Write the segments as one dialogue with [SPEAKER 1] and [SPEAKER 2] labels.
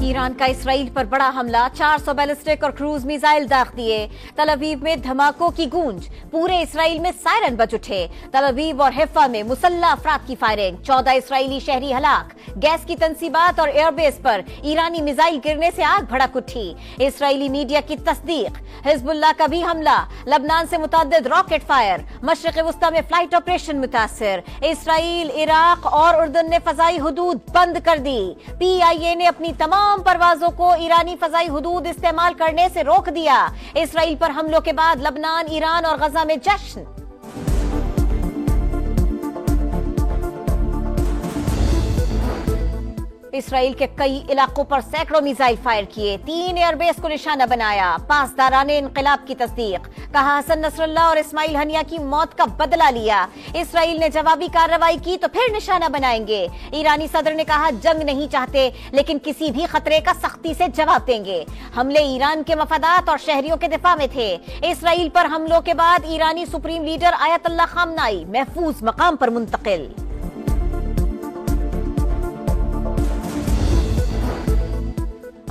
[SPEAKER 1] ایران کا اسرائیل پر بڑا حملہ، 400 بیلسٹک اور کروز میزائل داغ دیے۔ تل ابیب میں دھماکوں کی گونج، پورے اسرائیل میں سائرن بج اٹھے۔ تل ابیب اور حیفا میں مسلح افراد کی فائرنگ، 14 اسرائیلی شہری ہلاک۔ گیس کی تنصیبات اور ایئر بیس پر ایرانی میزائل گرنے سے آگ بھڑک اٹھی۔ اسرائیلی میڈیا کی تصدیق، حزب اللہ کا بھی حملہ، لبنان سے متعدد راکٹ فائر۔ مشرق وسطی میں فلائٹ آپریشن متاثر، اسرائیل، عراق اور اردن نے فضائی حدود بند کر دی۔ PIA نے اپنی تمام پروازوں کو ایرانی فضائی حدود استعمال کرنے سے روک دیا۔ اسرائیل پر حملوں کے بعد لبنان، ایران اور غزہ میں جشن۔ اسرائیل کے کئی علاقوں پر سینکڑوں میزائل فائر کیے، 3 ایئر بیس کو نشانہ بنایا۔ پاسداران انقلاب کی تصدیق، کہا حسن نصر اللہ اور اسماعیل ہنیہ کی موت کا بدلہ لیا۔ اسرائیل نے جوابی کارروائی کی تو پھر نشانہ بنائیں گے۔ ایرانی صدر نے کہا جنگ نہیں چاہتے لیکن کسی بھی خطرے کا سختی سے جواب دیں گے۔ حملے ایران کے مفادات اور شہریوں کے دفاع میں تھے۔ اسرائیل پر حملوں کے بعد ایرانی سپریم لیڈر آیت اللہ خامنائی محفوظ مقام پر منتقل۔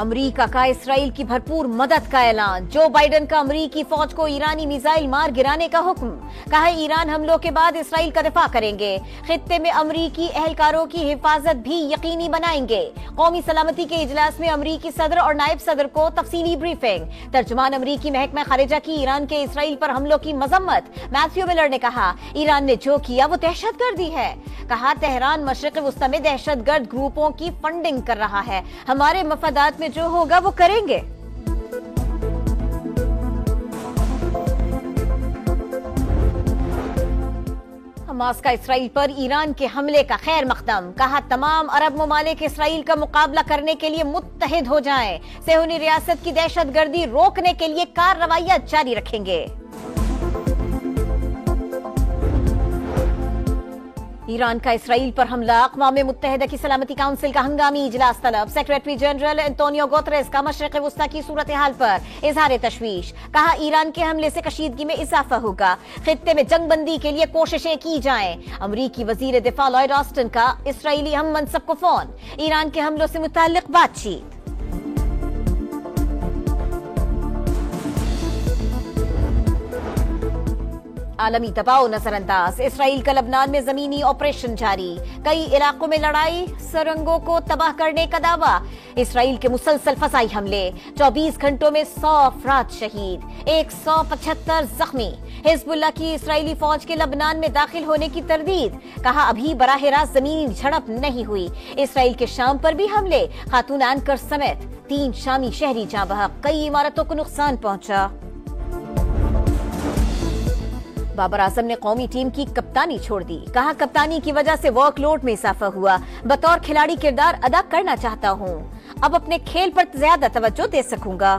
[SPEAKER 1] امریکہ کا اسرائیل کی بھرپور مدد کا اعلان، جو بائیڈن کا امریکی فوج کو ایرانی میزائل مار گرانے کا حکم، کہا ایران حملوں کے بعد اسرائیل کا دفاع کریں گے، خطے میں امریکی اہلکاروں کی حفاظت بھی یقینی بنائیں گے۔ قومی سلامتی کے اجلاس میں امریکی صدر اور نائب صدر کو تفصیلی بریفنگ۔ ترجمان امریکی محکمہ خارجہ کی ایران کے اسرائیل پر حملوں کی مذمت، میتھیو ملر نے کہا ایران نے جو کیا وہ دہشت گردی ہے۔ کہا تہران مشرق وسطی میں دہشت گرد گروپوں کی فنڈنگ کر رہا ہے، ہمارے مفادات میں جو ہوگا وہ کریں گے۔ حماس کا اسرائیل پر ایران کے حملے کا خیر مقدم، کہا تمام عرب ممالک اسرائیل کا مقابلہ کرنے کے لیے متحد ہو جائیں، صہیونی ریاست کی دہشت گردی روکنے کے لیے کارروائیاں جاری رکھیں گے۔ ایران کا اسرائیل پر حملہ، اقوام متحدہ کی سلامتی کونسل کا ہنگامی اجلاس طلب، سیکریٹری جنرل انتونیو گوتریس کا مشرق وسطی کی صورتحال پر اظہار تشویش، کہا ایران کے حملے سے کشیدگی میں اضافہ ہوگا، خطے میں جنگ بندی کے لیے کوششیں کی جائیں۔ امریکی وزیر دفاع لوئڈ آسٹن کا اسرائیلی ہم منصب کو فون، ایران کے حملوں سے متعلق بات چیت۔ عالمی دباؤ نظر انداز، اسرائیل کا لبنان میں زمینی آپریشن جاری، کئی علاقوں میں لڑائی، سرنگوں کو تباہ کرنے کا دعویٰ۔ اسرائیل کے مسلسل فضائی حملے، 24 گھنٹوں میں 100 افراد شہید، 175 زخمی۔ حزب اللہ کی اسرائیلی فوج کے لبنان میں داخل ہونے کی تردید، کہا ابھی براہ راست زمینی جھڑپ نہیں ہوئی۔ اسرائیل کے شام پر بھی حملے، خاتون اینکر سمیت 3 شامی شہری جاں بحق، کئی عمارتوں کو نقصان پہنچا۔ بابر اعظم نے قومی ٹیم کی کپتانی چھوڑ دی، کہا کپتانی کی وجہ سے ورک لوڈ میں اضافہ ہوا، بطور کھلاڑی کردار ادا کرنا چاہتا ہوں، اب اپنے کھیل پر زیادہ توجہ دے سکوں گا۔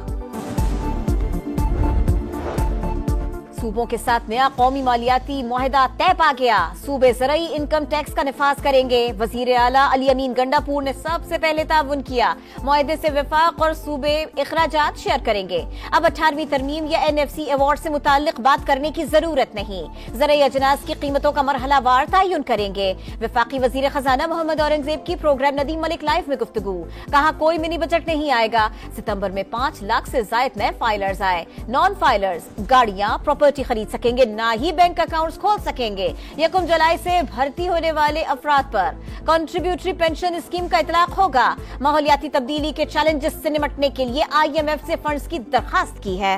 [SPEAKER 1] صوبوں کے ساتھ نیا قومی مالیاتی معاہدہ طے پا گیا، صوبے زرعی انکم ٹیکس کا نفاذ کریں گے، وزیر اعلیٰ علی امین گنڈاپور نے سب سے پہلے تعاون کیا، معاہدے سے وفاق اور صوبے اخراجات شیئر کریں گے، اب 18ویں ترمیم یا NFC ایوارڈ سے متعلق بات کرنے کی ضرورت نہیں، زرعی اجناس کی قیمتوں کا مرحلہ وار تعین کریں گے۔ وفاقی وزیر خزانہ محمد اورنگزیب کی پروگرام ندیم ملک لائیو میں گفتگو، کہا کوئی منی بجٹ نہیں آئے گا، ستمبر میں 5 لاکھ سے زائد نئے فائلرز آئے، نان فائلرز گاڑیاں پراپرٹی خرید سکیں گے، نہ ہی بینک اکاؤنٹس کھول سکیں گے۔ 1 جولائی سے بھرتی ہونے والے افراد پر کنٹریبیوٹری پینشن اسکیم کا اطلاق ہوگا۔ ماحولیاتی تبدیلی کے چیلنجز سے نمٹنے کے لیے IMF سے فنڈز کی درخواست کی ہے۔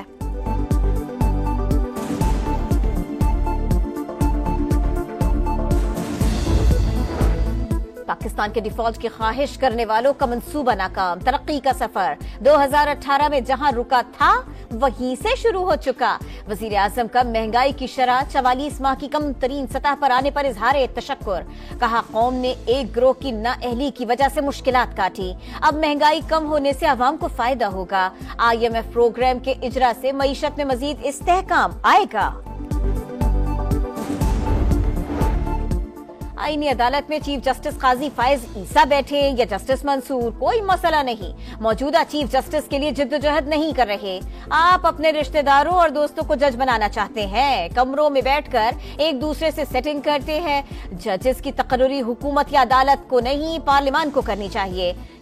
[SPEAKER 1] پاکستان کے ڈیفالٹ کی خواہش کرنے والوں کا منصوبہ ناکام، ترقی کا سفر 2018 میں جہاں رکا تھا وہیں سے شروع ہو چکا۔ وزیر اعظم کا مہنگائی کی شرح 44 ماہ کی کم ترین سطح پر آنے پر اظہار تشکر، کہا قوم نے ایک گروہ کی نااہلی کی وجہ سے مشکلات کاٹی، اب مہنگائی کم ہونے سے عوام کو فائدہ ہوگا۔ IMF پروگرام کے اجرا سے معیشت میں مزید استحکام آئے گا۔ آئینی عدالت میں چیف جسٹس قاضی فائز عیسیٰ بیٹھے یا جسٹس منصور، کوئی مسئلہ نہیں، موجودہ چیف جسٹس کے لیے جدوجہد نہیں کر رہے۔ آپ اپنے رشتہ داروں اور دوستوں کو جج بنانا چاہتے ہیں، کمروں میں بیٹھ کر ایک دوسرے سے سیٹنگ کرتے ہیں۔ ججز کی تقرری حکومت یا عدالت کو نہیں، پارلیمان کو کرنی چاہیے۔